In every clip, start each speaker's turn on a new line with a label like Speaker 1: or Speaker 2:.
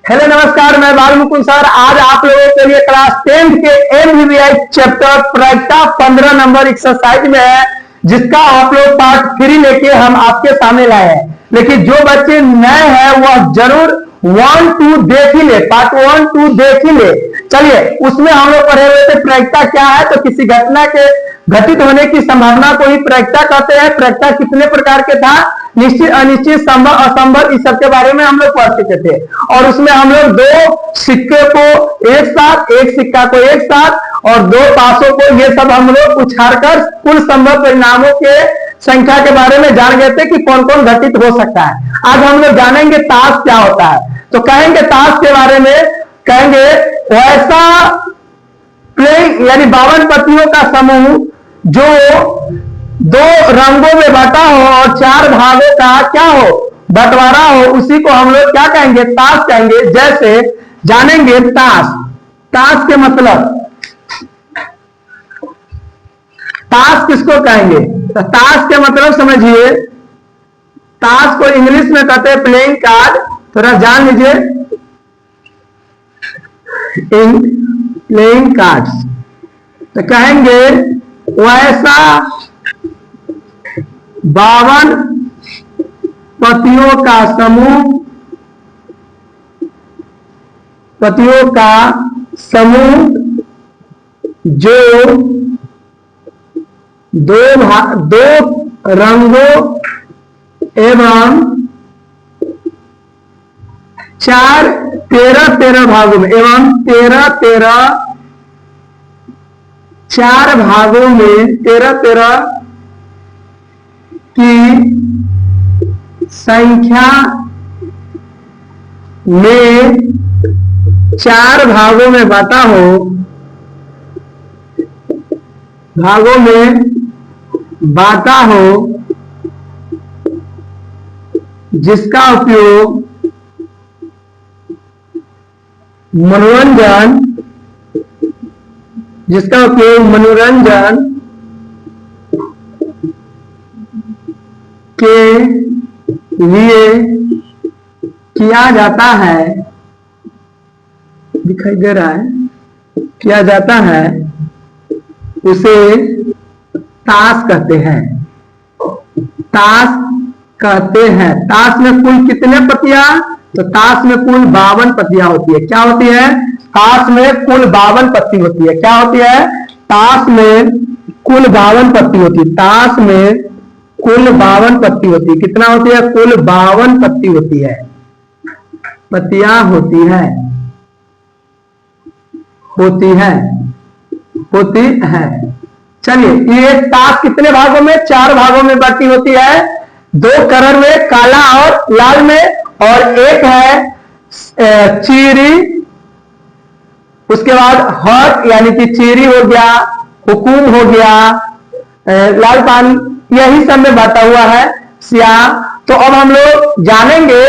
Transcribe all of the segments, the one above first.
Speaker 1: Hello नमस्कार, मैं बाल मुकुंद सर। आज आप लोगों के लिए क्लास 10th के एमवीवीआई चैप्टर प्रायिकता 15 नंबर एक्सरसाइज में है, जिसका आप लोग पार्ट 3 लेके हम आपके सामने लाए हैं। लेकिन जो बच्चे नए हैं वह जरूर 1-2 देख ही ले, पार्ट 1-2 देख ही ले। चलिए, उसमें हम लोग पढ़े हुए थे प्रायिकता क्या है। तो किसी घटना के घटित होने की संभावना को ही प्रायिकता कहते हैं। प्रायिकता कितने प्रकार के था? निश्चित, अनिश्चित, संभव, असंभव, इस सब के बारे में हम लोग पढ़ चुके थे। और उसमें हम लोग 2 सिक्के को एक साथ, एक सिक्का को एक साथ और 2 ताशों को, ये सब हम लोग उछाड़कर कुल संभव परिणामों के संख्या के बारे में जान गए थे कि कौन कौन घटित हो सकता है। आज हम लोग जानेंगे ताश क्या होता है। तो कहेंगे ताश के बारे में, कहेंगे वैसा प्लेइंग यानी 52 पत्तियों का समूह जो 2 रंगों में बटा हो और 4 भागों का क्या हो, बंटवारा हो, उसी को हम लोग क्या कहेंगे? ताश कहेंगे। जैसे जानेंगे ताश, ताश के मतलब, ताश किसको कहेंगे? तो ताश के मतलब समझिए, ताश को इंग्लिश में कहते हैं प्लेइंग कार्ड। थोड़ा जान लीजिए, प्लेइंग कार्ड्स। तो कहेंगे वैसा 52 पत्तियों का समूह, पत्तियों का समूह जो 2 रंगों एवं 13 भागों में, एवं 4 भागों में 13 की संख्या में 4 भागों में बटा हो, भागों में बांटा हो, जिसका उपयोग मनोरंजन के लिए किया जाता है, दिखाई दे रहा है, किया जाता है, उसे ताश कहते हैं। ताश कहते हैं। ताश में कुल कितने पत्तियां? तो ताश में कुल 52 पत्तियां होती है। क्या होती है? ताश में कुल 52 पत्ती होती है। क्या होती है? ताश में कुल 52 पत्ती होती है। ताश में कुल 52 पत्ती होती है। कितना होती है? कुल 52 पत्ती होती है, पत्तियां होती है, होती है। चलिए, ये ताश कितने भागों में? 4 भागों में बटी होती है। 2 कलर में, काला और लाल में, और एक है चीरी, उसके बाद हट यानी कि चीरी हो गया, हुकुम हो गया, लाल पानी, यही सब में बटा हुआ है, स्याह। तो अब हम लोग जानेंगे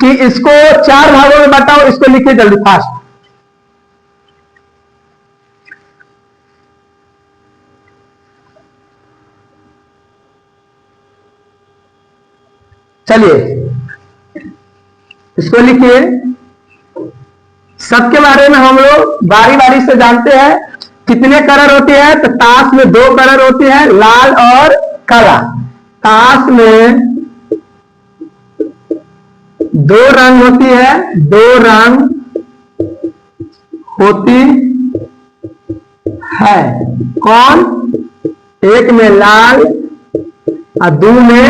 Speaker 1: कि इसको 4 भागों में बताओ। इसको लिखिए जल्दी, फास्ट। चलिए, इसको लिखिए। सबके बारे में हम लोग बारी बारी से जानते हैं। कितने कलर होते हैं? तो ताश में 2 कलर होते हैं, लाल और काला। ताश में 2 रंग होती है, 2 रंग होती है। कौन? एक में लाल और 2 में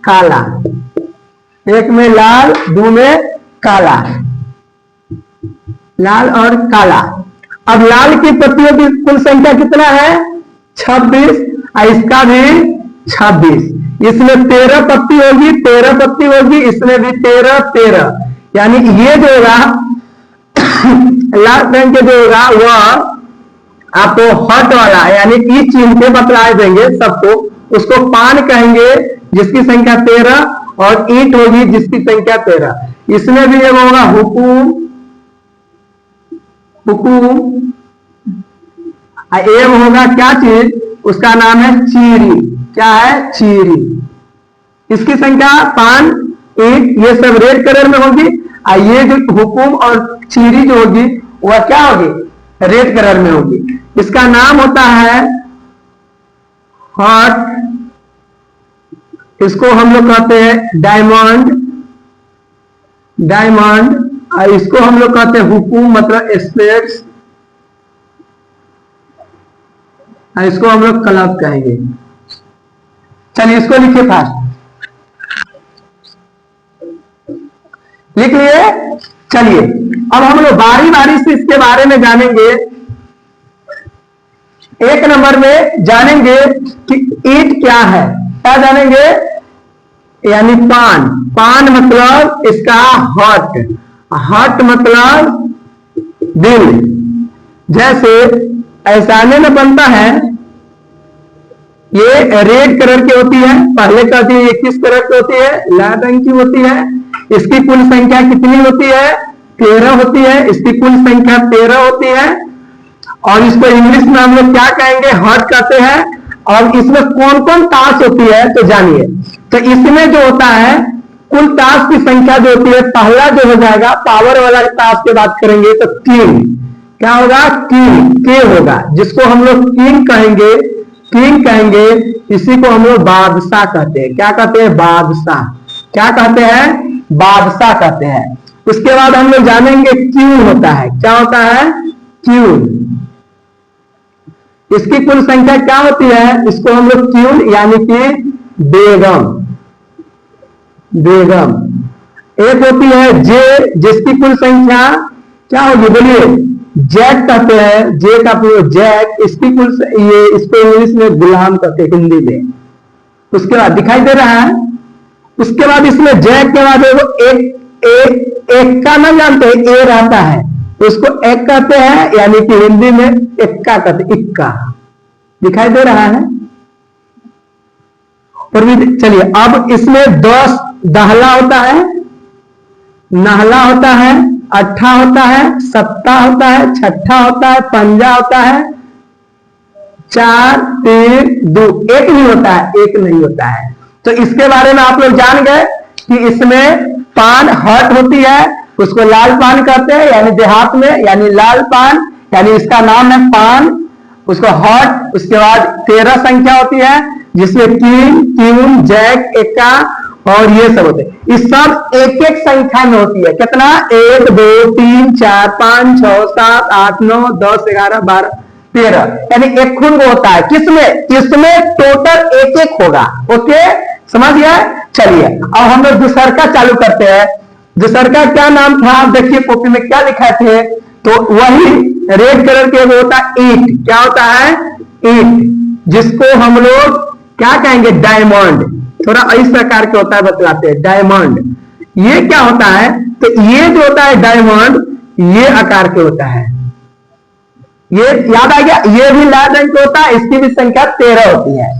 Speaker 1: काला। एक में लाल, 2 में काला, लाल और काला। अब लाल की पत्तियों की कुल संख्या कितना है? 26, और इसका भी 26। इसमें 13 पत्ती होगी, 13 पत्ती होगी, इसमें भी 13, यानी ये जो होगा लाल रंग के जो होगा वह आपको हट वाला यानी ई चिन्ह के बतलाए देंगे सबको। उसको पान कहेंगे, जिसकी संख्या 13, और ईंट होगी जिसकी संख्या 13। इसमें भी एक होगा हुकुम, एम होगा क्या चीज? उसका नाम है चीरी। क्या है? चीरी। इसकी संख्या 5, ईंट, ये सब रेड कलर में होगी। ये जो हुकुम और चीरी जो होगी वह क्या होगी, रेड कलर में होगी। इसका नाम होता है हॉट, इसको हम लोग कहते हैं डायमंड, डायमंड, और इसको हम लोग कहते हैं हुकुम मतलब स्पेड्स, इसको हम लोग क्लब कहेंगे। चलिए इसको लिखिए फास्ट, लिख लिए। चलिए अब हम लोग बारी बारी से इसके बारे में जानेंगे। एक नंबर में जानेंगे कि ईट क्या है, क्या जानेंगे, यानी पान, पान मतलब इसका हॉट, हॉट मतलब दिल। जैसे ऐसाने में बनता है, ये रेड कलर की होती है, पहले कहती है ये किस कलर की होती है, लाल रंग की होती है। इसकी कुल संख्या कितनी होती है, 13 होती है, इसकी कुल संख्या 13 होती है। और इसको इंग्लिश में हम लोग क्या कहेंगे, हॉट कहते हैं। और इसमें कौन कौन टास्क होती है तो जानिए। तो इसमें जो होता है कुल टास्क की संख्या जो होती है, पहला जो हो जाएगा पावर वाला टास्क की बात करेंगे तो किंग, क्या होगा, किंग, के होगा, जिसको हम लोग किंग कहेंगे, किंग कहेंगे। इसी को हम लोग बादशाह कहते हैं, क्या कहते हैं, बादशाह, क्या कहते हैं, बादशाह कहते हैं। उसके बाद हम लोग जानेंगे क्यून होता है, क्या होता है, क्यून। इसकी कुल संख्या क्या होती है, इसको हम लोग क्यून यानी कि बेगम, बेगम। एक होती है जे, जिसकी कुल संख्या क्या होगी, बोलिए, जैक कहते हैं, जे का पूरा जैक, इसकी कुल, ये इसको इंग्लिश में गुलाम कहते हैं हिंदी में। उसके बाद दिखाई दे रहा है, उसके बाद इसमें जैक के बाद एक का ना जानते हैं, ए रहता है, उसको एक कहते हैं, यानी कि हिंदी में इक्का कहते हैं, इक्का। दिखाई दे रहा है। और भी चलिए, अब इसमें 10 दहला होता है, नहला होता है, अट्ठा होता है, सत्ता होता है, छठा होता है, पंजा होता है, 4 3 2, एक नहीं होता है, एक नहीं होता है। तो इसके बारे में आप लोग जान गए कि इसमें पान हॉट होती है, उसको लाल पान कहते हैं, यानी देहात में, यानी लाल पान, यानी इसका नाम है पान, उसको हॉट। उसके बाद 13 संख्या होती है, जिसमें किंग, क्यून, जैक, एक्का और ये सब होते हैं। ये सब एक एक संख्या में होती है। कितना, 1 2 3 4 5 6 7 8 9 10 11 12 13, यानी एक खून होता है। किसमें, इसमें टोटल एक एक होगा। ओके, समझ गया। चलिए अब हम लोग दूसरका चालू करते हैं। दूसरका क्या नाम था, आप देखिए कॉपी में क्या लिखा थे, तो वही रेड कलर के वो होता है ईट, क्या होता है, ईट, जिसको हम लोग क्या कहेंगे, डायमंड। थोड़ा इस प्रकार के होता है, बतलाते हैं, डायमंड। ये क्या होता है, तो ये जो होता है डायमंड, ये आकार के होता है। ये याद आ गया, ये भी लाल रंग का होता है, इसकी भी संख्या 13 होती है,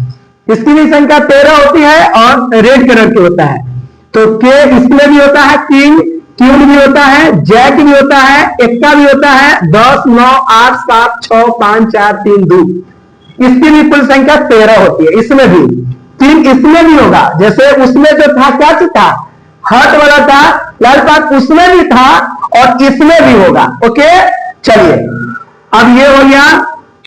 Speaker 1: इसकी भी संख्या 13 होती है और रेड कलर की होता है। तो के इसमें भी होता है, किंग, क्यून भी होता है, जैक भी होता है, एक्का भी होता है, 10 9 8 7 6 5 4 3 2, इसकी भी कुल संख्या 13 होती है। इसमें भी तीन, इसमें भी होगा, जैसे उसमें जो था क्या था, हॉट वाला था, लाल पान, उसमें भी था और इसमें भी होगा। ओके, चलिए अब ये हो गया,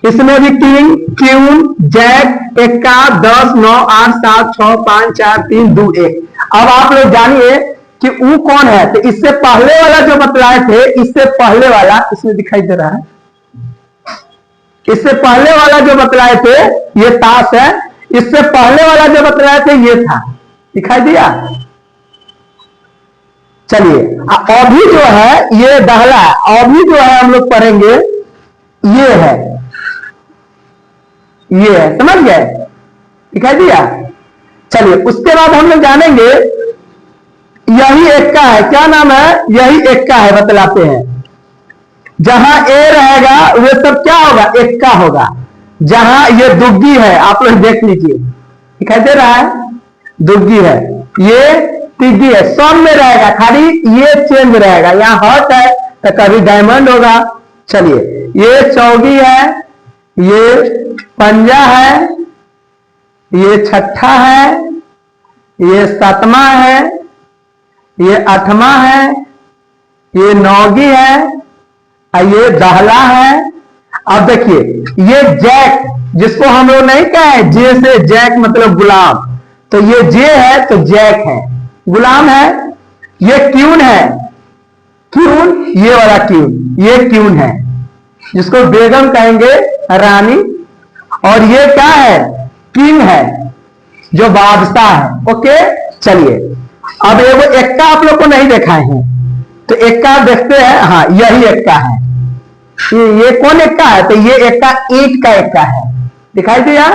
Speaker 1: इसमें भी किंग, क्यून, जैक, एक्का, 10 9 8 7 6 5 4 3 2 1। अब आप लोग जानिए कि वो कौन है। तो इससे पहले वाला जो बतलाए थे, इससे पहले वाला इसमें दिखाई दे रहा है, इससे पहले वाला जो बतलाए थे ये ताश है, इससे पहले वाला जो बतलाए थे ये था, दिखाई दिया। चलिए अभी जो है ये दहला, अभी जो है हम लोग पढ़ेंगे ये है, ये है, समझ गए, दिखाई दिया। चलिए उसके बाद हम लोग जानेंगे, यही एक्का है, क्या नाम है, यही एक्का है, बतलाते हैं। जहां ए रहेगा वे सब क्या होगा, एक्का होगा। जहां ये दुग्गी है, आप लोग देख लीजिए, दिखाई दे रहा है, दुग्गी है, ये तिग्गी है, सब में रहेगा, खाली ये चेंज रहेगा। यहाँ हॉट है तो कभी डायमंड होगा। चलिए ये चौगी है, ये पंजा है, ये छठा है, ये 7वां है, ये 8वां है, ये नौगी है और ये दहला है। अब देखिए ये जैक, जिसको हम लोग नहीं कहे जे से जैक मतलब गुलाम, तो ये जे है तो जैक है, गुलाम है। ये क्यून है, क्यून, ये वाला क्यून, ये क्यून है जिसको बेगम कहेंगे, रानी। और ये क्या है, किंग है जो बादशाह है। ओके, चलिए अब एगो एक्का आप लोग को नहीं दिखाए हैं, तो एक्का देखते हैं। हाँ, यही एक्का है। ये कौन एक्का है, तो ये एक्का ईंट का एक्का है, दिखाई दिया।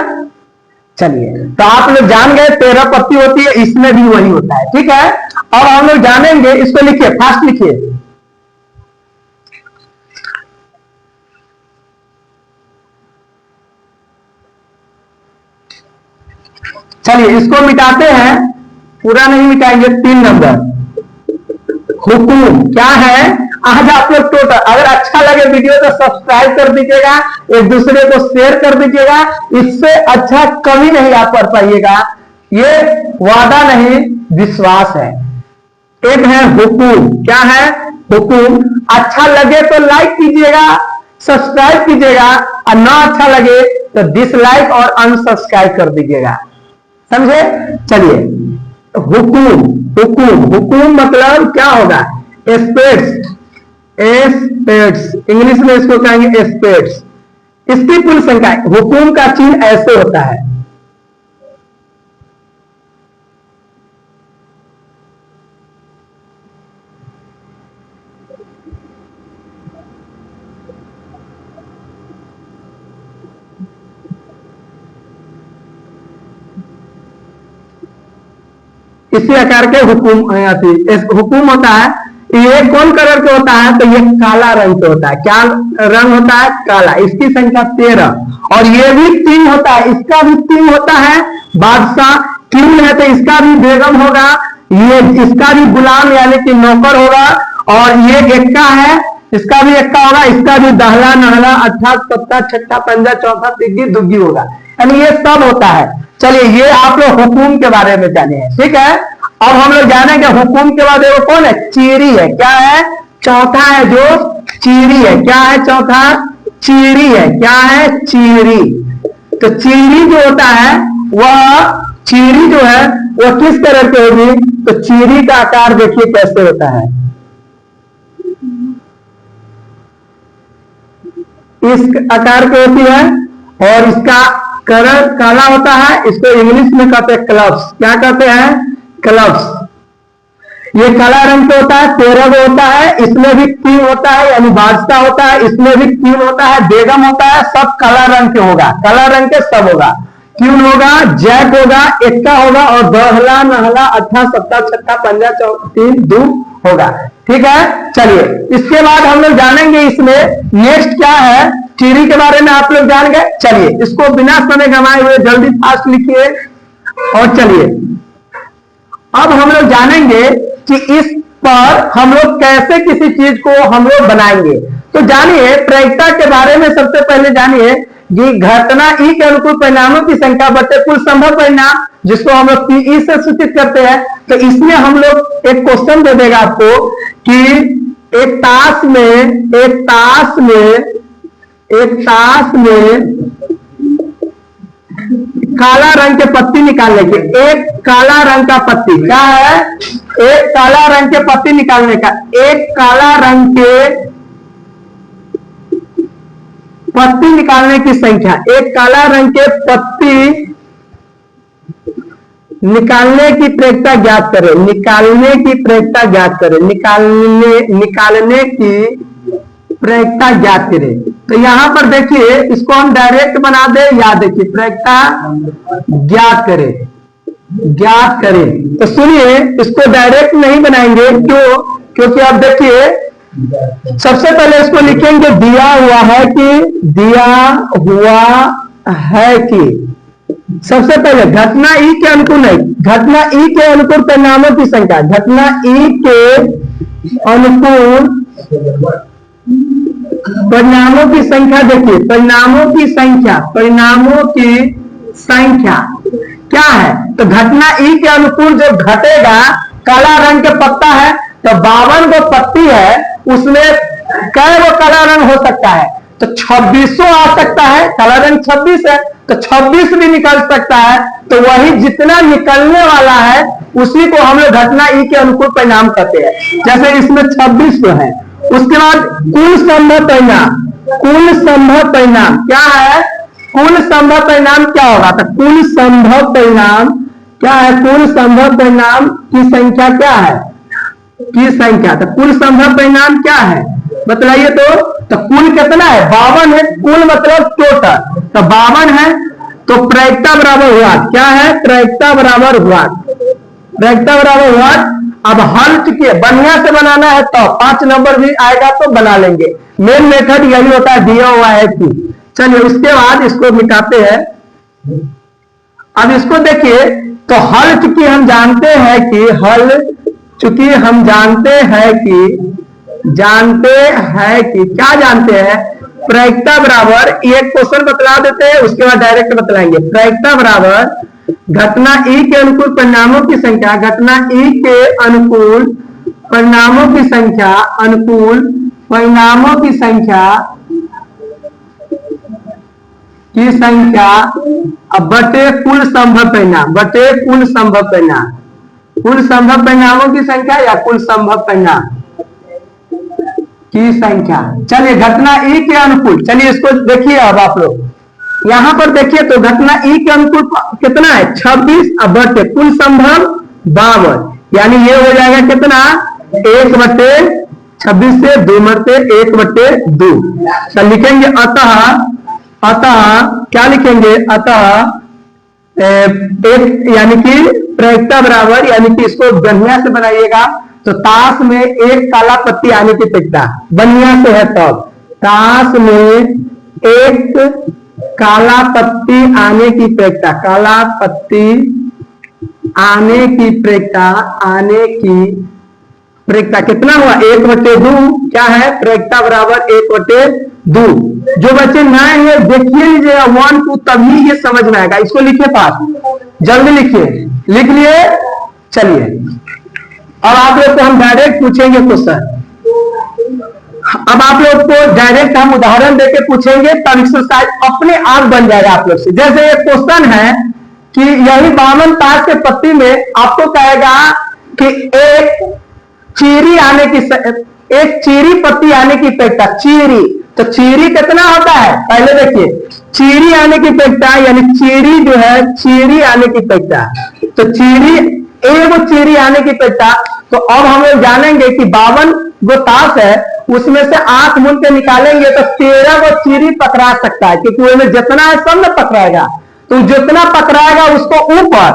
Speaker 1: चलिए, तो आप लोग जान गए 13 पत्ती होती है, इसमें भी वही होता है। ठीक है, अब हम लोग जानेंगे, इसको लिखिए, फास्ट लिखिए। चलिए इसको मिटाते हैं, पूरा नहीं मिटाएंगे। 3 नंबर हुकुम क्या है। आज आप लोग टोटल, अगर अच्छा लगे वीडियो तो सब्सक्राइब कर दीजिएगा, एक दूसरे को शेयर कर दीजिएगा। इससे अच्छा कभी नहीं आप कर पाइएगा, ये वादा नहीं विश्वास है। एक है हुकुम, क्या है हुकुम। अच्छा लगे तो लाइक कीजिएगा, सब्सक्राइब कीजिएगा, और ना अच्छा लगे तो डिसलाइक और अनसब्सक्राइब कर दीजिएगा, समझे। चलिए हुकुम, हुकुम, हुकुम मतलब क्या होगा, स्पेट्स, एस्पेट्स, इंग्लिश में इसको कहेंगे स्पेट्स। इसकी कुल संख्या, हुकुम का चिन्ह ऐसे होता है। इसी आकार के हुकुम हुकुम होता है। ये कौन कलर के होता है, तो ये काला रंग के होता है। क्या रंग होता है, काला। इसकी संख्या 13, और ये भी 3 होता है, इसका भी 3 होता है। बादशाह क्यों है, तो इसका भी बेगम होगा, ये इसका भी गुलाम यानी कि नौकर होगा। और ये एक्का है, इसका भी एक्का होगा, इसका भी दहला, नहला, अट्ठा, सत्ता, छठा, पंजा, चौथा, तिग्गी, दुग्गी होगा, यानी ये सब होता है। चलिए ये आप लोग हुकुम के बारे में जाने हैं, ठीक है। अब हम लोग जानेंगे हुकुम के बाद वो कौन है, चीरी है। क्या है, चौथा है जो चीरी है। क्या है चौथा, चीरी है। क्या है, चीरी। तो चीरी जो होता है, वह चीरी जो है वो किस तरह की होगी, तो चीरी का आकार देखिए कैसे होता है। इस आकार की होती है, और इसका कलर काला होता है। इसको इंग्लिश में कहते हैं क्लब्स। क्या कहते हैं, क्लब्स। ये काला रंग का होता है, 13 होता है। इसमें भी 3 होता है, यानी बादशाह होता है। इसमें भी 3 होता है, बेगम होता है। सब काला रंग के होगा, काला रंग के सब होगा। क्यून होगा, जैक होगा, एक्का होगा, और दहला, नहला, अट्ठा, सत्ता, छठा, पंजा, तीन, दू होगा। ठीक है, चलिए इसके बाद हम लोग जानेंगे इसमें नेक्स्ट क्या है, चीरी के बारे में आप लोग जान गए। चलिए इसको बिना समय गंवाए हुए जल्दी फास्ट लिखिए। और चलिए अब हम लोग जानेंगे कि इस पर हम लोग कैसे किसी चीज को हम लोग बनाएंगे। तो जानिए प्रायिकता के बारे में सबसे पहले जानिए कि घटना ई के अनुकूल परिणामों की संख्या बटे कुल संभव परिणाम, जिसको हम लोग पीई से सूचित करते हैं। तो इसमें हम लोग एक क्वेश्चन दे देगा आपको कि एक ताश में काला रंग के पत्ती निकालने के, एक काला रंग का पत्ती क्या है, एक काला रंग के पत्ती निकालने का, एक काला रंग के पत्ती निकालने की संख्या, एक काला रंग के पत्ती निकालने की प्रायिकता ज्ञात करें। निकालने की प्रायिकता ज्ञात करें, निकालने की प्रायिकता ज्ञात करें। तो यहां पर देखिए इसको हम डायरेक्ट बना दे, या देखिए प्रायिकता ज्ञात करें। तो सुनिए इसको डायरेक्ट नहीं बनाएंगे, क्यों, क्योंकि आप देखिए सबसे पहले इसको लिखेंगे दिया हुआ है कि सबसे पहले घटना ई के अनुकूल नहीं, घटना ई के अनुकूल परिणामों की संख्या, घटना ई के अनुकूल परिणामों की संख्या। देखिए परिणामों की संख्या क्या है, तो घटना ई के अनुकूल जो घटेगा, काला रंग के पत्ता है तो 52 गो पत्ती है, उसमें कै वो काला रंग हो सकता है? तो 26 आ सकता है, काला रंग 26 है तो 26 भी निकल सकता है। तो वही जितना निकलने वाला है उसी को हम लोग घटना ई के अनुकूल परिणाम कहते हैं। जैसे इसमें 26 जो है, उसके बाद कुल संभव परिणाम, कुल संभव परिणाम क्या है? कुल संभव परिणाम क्या होगा? तो कुल संभव परिणाम क्या है? कुल संभव परिणाम की संख्या क्या है? की संख्या। तो कुल संभव परिणाम क्या है बतलाइए? तो कुल कितना है? 52 है। कुल मतलब टोटल, तो 52 है। तो प्रायिकता बराबर हुआ क्या है? प्रायिकता बराबर हुआ, प्रायिकता बराबर हुआ। अब हल चुके बढ़िया से बनाना है तो 5 नंबर भी आएगा तो बना लेंगे। मेन मेथड यही होता है, दिया हुआ है कि। चलिए उसके बाद इसको मिटाते हैं। अब इसको देखिए तो हल चुकी हम जानते हैं कि हल चूंकि हम जानते हैं कि क्या जानते हैं? प्रायिकता बराबर, एक क्वेश्चन बतला देते हैं उसके बाद डायरेक्ट बतलाएंगे। प्रायिकता बराबर घटना ई के अनुकूल परिणामों की संख्या, घटना ई के अनुकूल परिणामों की संख्या, अनुकूल परिणामों की संख्या अब बटे कुल संभव परिणाम, बटे कुल संभव परिणाम, कुल संभव परिणामों की संख्या या कुल संभव परिणाम की संख्या। चलिए घटना ई के अनुकूल, चलिए इसको देखिए। अब आप लोग यहां पर देखिए तो घटना ई के अनुकूल कितना है? 26 अब बटे कुल संभव 52, यानी ये हो जाएगा कितना? 1/26 से 2/1/2। तो लिखेंगे अतः क्या लिखेंगे? अतः एक, यानी कि प्रायिकता बराबर, यानी कि इसको बढ़िया से बनाइएगा तो ताश में एक काला पत्ती आने की प्रायिकता बढ़िया से है। तब ताश में एक काला पत्ती आने की प्रायिकता, काला पत्ती आने की प्रायिकता कितना हुआ? 1/2। क्या है? प्रायिकता बराबर 1/2। जो बच्चे नए हैं देखिए लीजिएगा 1 2 तभी ये समझ में आएगा। इसको लिखिए पास, जल्दी लिखिए, लिख लिए। चलिए अब आप लोग को हम डायरेक्ट पूछेंगे क्वेश्चन। अब आप लोग को डायरेक्ट हम उदाहरण देके पूछेंगे तब एक्सरसाइज अपने आप बन जाएगा आप लोग से। जैसे एक क्वेश्चन है कि यही 52 ताश के पत्ती में आपको कहेगा कि एक चीरी पत्ती आने की प्रायिकता, चीरी। तो चीरी कितना होता है? पहले देखिए चीरी आने की प्रायिकता, यानी चीरी जो है, चीरी आने की प्रायिकता। तो चीरी एगो चीरी आने की प्रायिकता। तो अब हम लोग जानेंगे कि 52 गो ताश है, उसमें से 8 मूल के निकालेंगे तो 13 गो चीरी पकड़ा सकता है, क्योंकि उसमें जितना है सब में पकड़ाएगा। तो जितना पकड़ाएगा उसको ऊपर,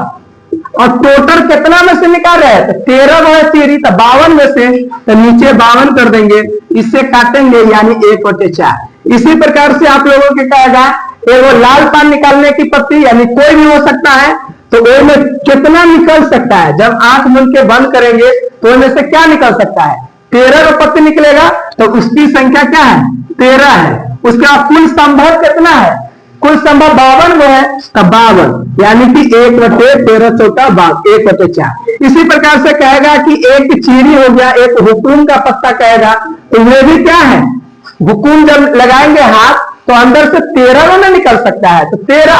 Speaker 1: और टोटल कितना में से निकाल रहे हैं? तो 13 गो है चीरी, तो 52 में से तो नीचे 52 कर देंगे, इससे काटेंगे यानी 1/4। इसी प्रकार से आप लोगों के कहेगा एगो लाल पान निकालने की पत्ती, यानी कोई भी हो सकता है, तो उसमें कितना निकल सकता है? जब आंख मूंद के बंद करेंगे तो उसमें से क्या निकल सकता है? 13 गो पत्ती निकलेगा, तो उसकी संख्या क्या है? 13 है। उसके बाद कुल संभव कितना है? कुल संभव 52 गो है, तब 52 यानी कि 1/13 चौका 1/4। इसी प्रकार से कहेगा कि एक चीरी हो गया, एक हुकुम का पत्ता कहेगा, तो ये भी क्या है? हुकुम जब लगाएंगे हाथ तो अंदर से 13 गो ना निकल सकता है, तो 13